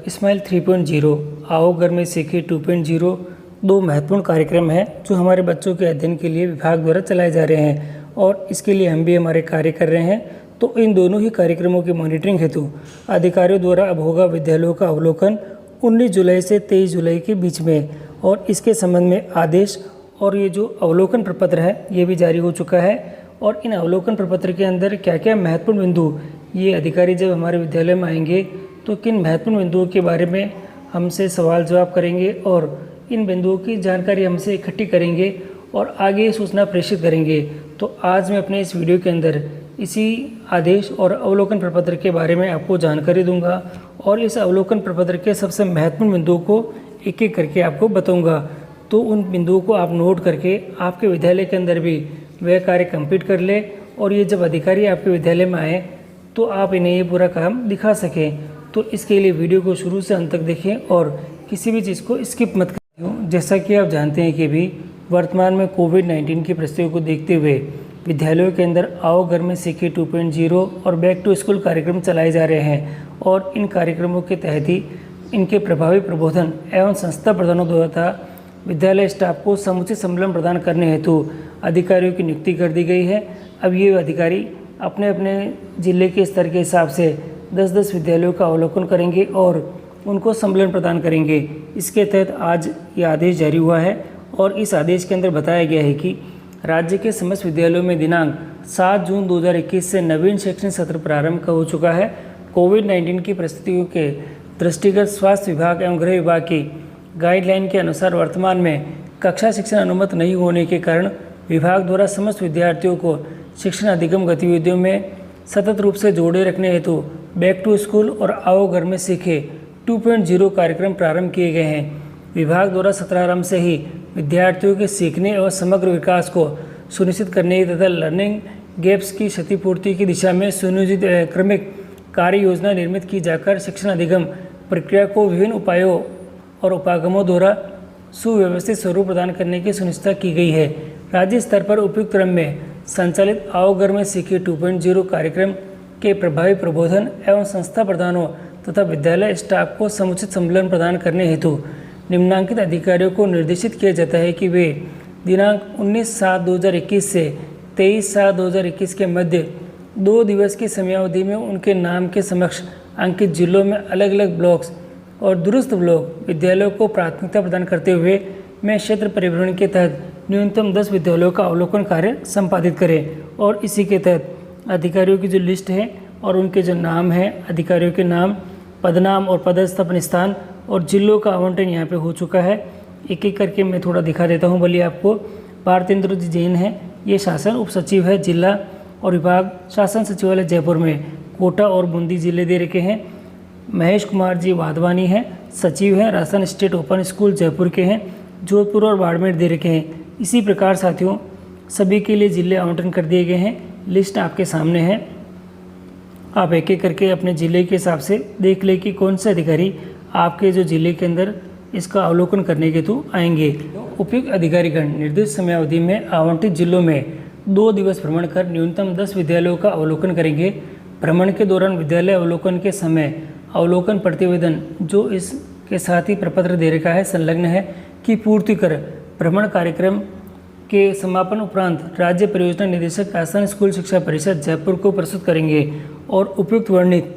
Smile 3.0 आओ घर में सीखे 2.0 दो महत्वपूर्ण कार्यक्रम हैं जो हमारे बच्चों के अध्ययन के लिए विभाग द्वारा चलाए जा रहे हैं और इसके लिए हम भी हमारे कार्य कर रहे हैं। तो इन दोनों ही कार्यक्रमों की मॉनिटरिंग हेतु अधिकारियों द्वारा अब होगा विद्यालयों का अवलोकन 19 जुलाई से 23 जुलाई के बीच में, और इसके संबंध में आदेश और ये जो अवलोकन प्रपत्र है ये भी जारी हो चुका है। और इन अवलोकन प्रपत्र के अंदर क्या क्या महत्वपूर्ण बिंदु ये अधिकारी जब हमारे विद्यालय में आएंगे तो किन महत्वपूर्ण बिंदुओं के बारे में हमसे सवाल जवाब करेंगे और इन बिंदुओं की जानकारी हमसे इकट्ठी करेंगे और आगे सूचना प्रेषित करेंगे। तो आज मैं अपने इस वीडियो के अंदर इसी आदेश और अवलोकन प्रपत्र के बारे में आपको जानकारी दूंगा और इस अवलोकन प्रपत्र के सबसे महत्वपूर्ण बिंदुओं को एक एक करके आपको बताऊंगा। तो उन बिंदुओं को आप नोट करके आपके विद्यालय के अंदर भी वह कार्य कंप्लीट कर ले और ये जब अधिकारी आपके विद्यालय में आए तो आप इन्हें ये पूरा काम दिखा सकें। तो इसके लिए वीडियो को शुरू से अंत तक देखें और किसी भी चीज़ को स्किप मत करें। जैसा कि आप जानते हैं कि भी वर्तमान में कोविड-19 की परिस्थितियों को देखते हुए विद्यालयों के अंदर आओ घर में सीखे 2.0 और बैक टू स्कूल कार्यक्रम चलाए जा रहे हैं और इन कार्यक्रमों के तहत ही इनके प्रभावी प्रबोधन एवं संस्था प्रधानों द्वारा विद्यालय स्टाफ को समुचित सम्मेलन प्रदान करने हेतु अधिकारियों की नियुक्ति कर दी गई है। अब ये अधिकारी अपने अपने जिले के स्तर के हिसाब से 10-10 विद्यालयों का अवलोकन करेंगे और उनको सम्मेलन प्रदान करेंगे। इसके तहत आज ये आदेश जारी हुआ है और इस आदेश के अंदर बताया गया है कि राज्य के समस्त विद्यालयों में दिनांक 7 जून 2021 से नवीन शैक्षणिक सत्र प्रारंभ हो चुका है। कोविड-19 की परिस्थितियों के दृष्टिगत स्वास्थ्य विभाग एवं गृह विभाग की गाइडलाइन के अनुसार वर्तमान में कक्षा शिक्षण अनुमत नहीं होने के कारण विभाग द्वारा समस्त विद्यार्थियों को शिक्षण अधिगम गतिविधियों में सतत रूप से जोड़े रखने हेतु बैक टू स्कूल और आओ घर में सीखे 2.0 कार्यक्रम प्रारंभ किए गए हैं। विभाग द्वारा सत्रारंभ से ही विद्यार्थियों के सीखने और समग्र विकास को सुनिश्चित करने तथा लर्निंग गैप्स की क्षतिपूर्ति की दिशा में सुनियोजित क्रमिक कार्य योजना निर्मित की जाकर शिक्षण अधिगम प्रक्रिया को विभिन्न उपायों और उपागमों द्वारा सुव्यवस्थित स्वरूप प्रदान करने की सुनिश्चित की गई है। राज्य स्तर पर उपयुक्त क्रम में संचालित आओ घर में सीखे 2.0 कार्यक्रम के प्रभावी प्रबोधन एवं संस्था प्रधानों तथा विद्यालय स्टाफ को समुचित सम्मेलन प्रदान करने हेतु निम्नांकित अधिकारियों को निर्देशित किया जाता है कि वे दिनांक 19/7/2021 से 23/7/2021 के मध्य 2 दिवस की समयावधि में उनके नाम के समक्ष अंकित जिलों में अलग अलग ब्लॉक्स और दुरुस्त ब्लॉक विद्यालयों को प्राथमिकता प्रदान करते हुए मैं क्षेत्र परिभ्रमण के तहत न्यूनतम 10 विद्यालयों का अवलोकन कार्य संपादित करें। और इसी के तहत अधिकारियों की जो लिस्ट है और उनके जो नाम हैं, अधिकारियों के नाम, पदनाम और पदस्थापन स्थान और जिलों का आवंटन यहाँ पे हो चुका है। एक एक करके मैं थोड़ा दिखा देता हूँ। बोलिए आपको भारतेंद्र जी जैन है, ये शासन उप सचिव है जिला और विभाग शासन सचिवालय जयपुर में कोटा और बूंदी जिले दे रखे हैं। महेश कुमार जी वाधवानी हैं, सचिव हैं, Rajasthan state open school Jaipur के हैं, जोधपुर और बाड़मेर दे रखे हैं। इसी प्रकार साथियों सभी के लिए जिले आवंटन कर दिए गए हैं। लिस्ट आपके सामने है, आप एक एक करके अपने ज़िले के हिसाब से देख लें कि कौन से अधिकारी आपके जो ज़िले के अंदर इसका अवलोकन करने के हेतु आएंगे। उपयुक्त अधिकारीगण निर्दिष्ट समयावधि में आवंटित जिलों में 2 दिवस भ्रमण कर न्यूनतम 10 विद्यालयों का अवलोकन करेंगे। भ्रमण के दौरान विद्यालय अवलोकन के समय अवलोकन प्रतिवेदन जो इसके साथ ही प्रपत्र दे रखा है संलग्न है की पूर्ति कर भ्रमण कार्यक्रम के समापन उपरांत राज्य परियोजना निदेशक राजस्थान स्कूल शिक्षा परिषद जयपुर को प्रस्तुत करेंगे। और उपयुक्त वर्णित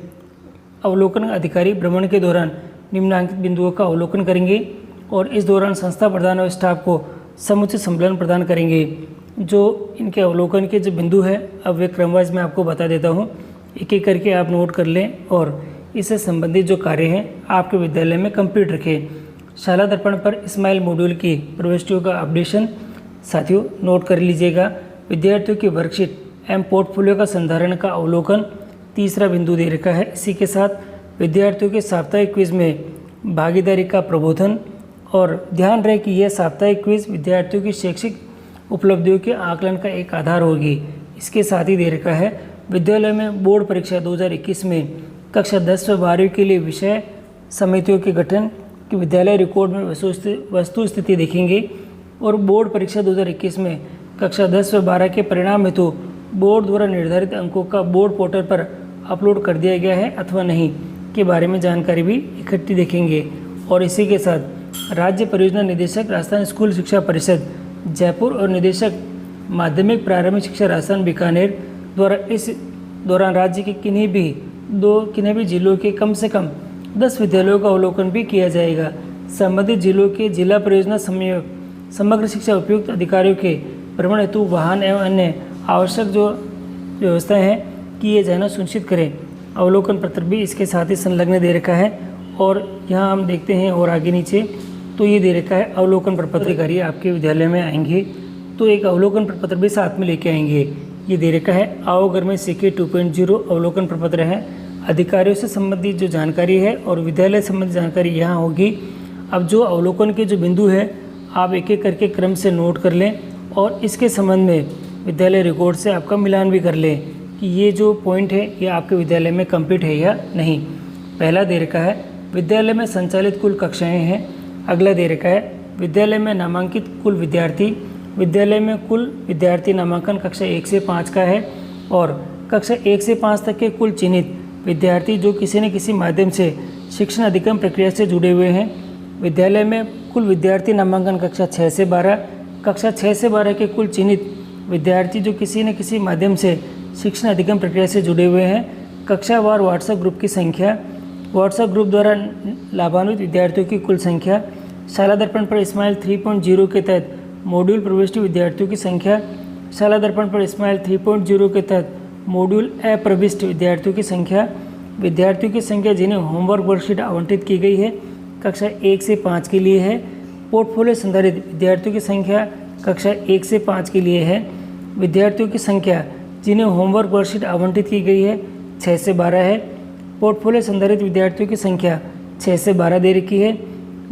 अवलोकन अधिकारी भ्रमण के दौरान निम्नांकित बिंदुओं का अवलोकन करेंगे और इस दौरान संस्था प्रधान और स्टाफ को समुचित सम्मेलन प्रदान करेंगे। जो इनके अवलोकन के जो बिंदु है अब वे क्रमवाइज मैं आपको बता देता हूँ, एक एक करके आप नोट कर लें और इससे संबंधित जो कार्य हैं आपके विद्यालय में कंप्लीट रखें। शाला दर्पण पर स्माइल मॉड्यूल की प्रविष्टियों का अपडेशन साथियों नोट कर लीजिएगा। विद्यार्थियों की वर्कशीट एवं पोर्टफोलियो का संधारण का अवलोकन तीसरा बिंदु दे रखा है। इसी के साथ विद्यार्थियों के साप्ताहिक क्विज में भागीदारी का प्रबोधन और ध्यान रहे कि यह साप्ताहिक क्विज विद्यार्थियों की शैक्षिक उपलब्धियों के आकलन का एक आधार होगी। इसके साथ ही दे रखा है विद्यालय में बोर्ड परीक्षा 2021 में कक्षा 10 व 12वीं के लिए विषय समितियों के गठन की विद्यालय रिकॉर्ड में वस्तु स्थिति देखेंगे और बोर्ड परीक्षा 2021 में कक्षा 10 व 12 के परिणाम हेतु बोर्ड द्वारा निर्धारित अंकों का बोर्ड पोर्टल पर अपलोड कर दिया गया है अथवा नहीं। के बारे में जानकारी भी इकट्ठी देखेंगे। और इसी के साथ राज्य परियोजना निदेशक राजस्थान स्कूल शिक्षा परिषद जयपुर और निदेशक माध्यमिक प्रारंभिक शिक्षा राजस्थान बीकानेर द्वारा इस दौरान राज्य के किन्हीं भी जिलों के कम से कम 10 विद्यालयों का अवलोकन भी किया जाएगा। संबंधित जिलों के जिला परियोजना समन्वयक समग्र शिक्षा उपयुक्त अधिकारियों के भ्रमण हेतु वाहन एवं अन्य आवश्यक जो व्यवस्थाएं हैं किए जाना सुनिश्चित करें। अवलोकन पत्र भी इसके साथ ही संलग्न दे रखा है। और यहाँ हम देखते हैं और आगे नीचे तो ये दे रखा है अवलोकन प्रपत्र अधिकारी आपके विद्यालय में आएंगे तो एक अवलोकन प्रपत्र भी साथ में लेके आएंगे। ये दे रखा है आओ घर में सीखे 2.0 अवलोकन प्रपत्र है। अधिकारियों से संबंधित जो जानकारी है और विद्यालय संबंधित जानकारी यहाँ होगी। अब जो अवलोकन के जो बिंदु है आप एक एक करके क्रम से नोट कर लें और इसके संबंध में विद्यालय रिकॉर्ड से आपका मिलान भी कर लें कि ये जो पॉइंट है ये आपके विद्यालय में कंप्लीट है या नहीं। पहला दे रखा है विद्यालय में संचालित कुल कक्षाएं हैं। अगला दे रखा है विद्यालय में नामांकित कुल विद्यार्थी। विद्यालय में कुल विद्यार्थी नामांकन कक्षा 1 से 5 का है और कक्षा 1 से 5 तक के कुल चिन्हित विद्यार्थी जो किसी न किसी माध्यम से शिक्षण अधिगम प्रक्रिया से जुड़े हुए हैं। विद्यालय में कुल विद्यार्थी नामांकन कक्षा 6 से 12, कक्षा 6 से 12 के कुल चिन्हित विद्यार्थी जो किसी न किसी माध्यम से शिक्षण अधिगम प्रक्रिया से जुड़े हुए हैं। कक्षावार व्हाट्सएप ग्रुप की संख्या, व्हाट्सएप ग्रुप द्वारा लाभान्वित विद्यार्थियों की कुल संख्या, शाला दर्पण पर स्माइल 3.0 के तहत मॉड्यूल प्रविष्टि विद्यार्थियों की संख्या, शाला दर्पण पर स्माइल 3.0 के तहत मॉड्यूल अप्रविष्ट विद्यार्थियों की संख्या, विद्यार्थियों की संख्या जिन्हें होमवर्क वर्कशीट आवंटित की गई है कक्षा 1 से 5 के लिए है। पोर्टफोलियो संधारित विद्यार्थियों की संख्या कक्षा 1 से 5 के लिए है। विद्यार्थियों की संख्या जिन्हें होमवर्क वर्कशीट आवंटित की गई है 6 से 12 है। पोर्टफोलियो संधारित विद्यार्थियों की संख्या 6 से 12 दे रखी है।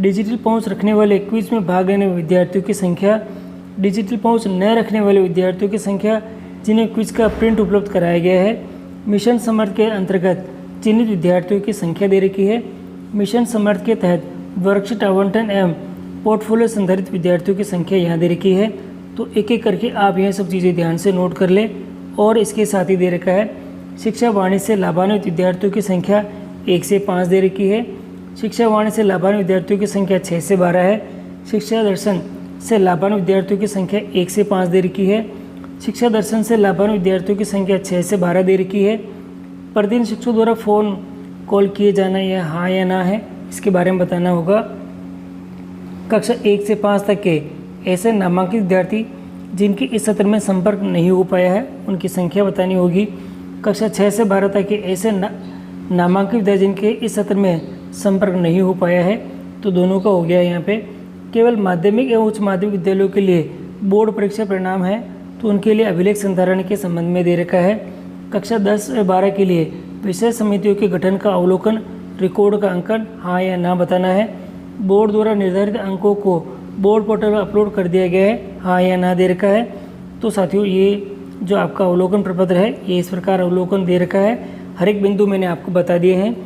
डिजिटल पहुंच रखने वाले क्विज में भाग लेने वाले विद्यार्थियों की संख्या, डिजिटल पहुंच न रखने वाले विद्यार्थियों की संख्या जिन्हें क्विज का प्रिंट उपलब्ध कराया गया है। मिशन समर्थ के अंतर्गत चिन्हित विद्यार्थियों की संख्या दे रखी है। मिशन समर्थ के तहत वर्कशीट आवंटन एवं पोर्टफोलियो संधारित विद्यार्थियों की संख्या यहाँ दे रखी है। तो एक एक करके आप यह सब चीज़ें ध्यान से नोट कर लें। और इसके साथ ही दे रखा है शिक्षा वाणिज्य से लाभान्वित विद्यार्थियों की संख्या 1 से 5 दे रखी है। शिक्षा वाणिज्य से लाभान्वित विद्यार्थियों की संख्या 6 से 12 है। शिक्षा दर्शन से लाभान्वित विद्यार्थियों की संख्या 1 से 5 दे रखी है। शिक्षा दर्शन से लाभान्वित विद्यार्थियों की संख्या 6 से 12 दे रखी है। प्रतिदिन शिक्षकों द्वारा फ़ोन कॉल किए जाना या हाँ या ना है इसके बारे में बताना होगा। कक्षा 1 से 5 तक के ऐसे नामांकित विद्यार्थी जिनकी इस सत्र में संपर्क नहीं हो पाया है उनकी संख्या बतानी होगी। कक्षा 6 से 12 तक के ऐसे नामांकित विद्यार्थी जिनके इस सत्र में संपर्क नहीं हो पाया है तो दोनों का हो गया। यहाँ पे केवल माध्यमिक एवं उच्च माध्यमिक विद्यालयों के लिए बोर्ड परीक्षा परिणाम है तो उनके लिए अभिलेख संधारण के संबंध में दे रखा है। कक्षा 10 से 12 के लिए विषय समितियों के गठन का अवलोकन, रिकॉर्ड का अंकन हाँ या ना बताना है। बोर्ड द्वारा निर्धारित अंकों को बोर्ड पोर्टल पर अपलोड कर दिया गया है हाँ या ना दे रखा है। तो साथियों ये जो आपका अवलोकन प्रपत्र है ये इस प्रकार अवलोकन दे रखा है। हर एक बिंदु मैंने आपको बता दिए हैं।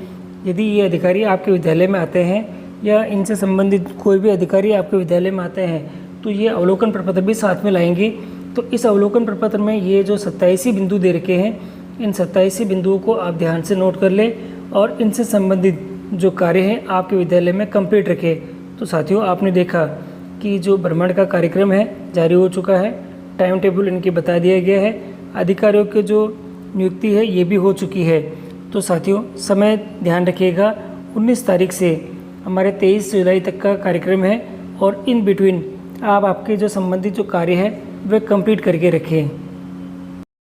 यदि ये अधिकारी आपके विद्यालय में आते हैं या इनसे संबंधित कोई भी अधिकारी आपके विद्यालय में आते हैं तो ये अवलोकन प्रपत्र भी साथ में लाएंगे। तो इस अवलोकन प्रपत्र में ये जो 27 बिंदु दे रखे हैं इन 27 बिंदुओं को आप ध्यान से नोट कर लें और इनसे संबंधित जो कार्य हैं आपके विद्यालय में कंप्लीट रखें। तो साथियों आपने देखा कि जो भ्रमण का कार्यक्रम है जारी हो चुका है, टाइम टेबल इनकी बता दिया गया है, अधिकारियों के जो नियुक्ति है ये भी हो चुकी है। तो साथियों समय ध्यान रखिएगा 19 तारीख से हमारे 23 जुलाई तक का कार्यक्रम है और इन बिटवीन आप आपके जो संबंधित जो कार्य है वे कंप्लीट करके रखें।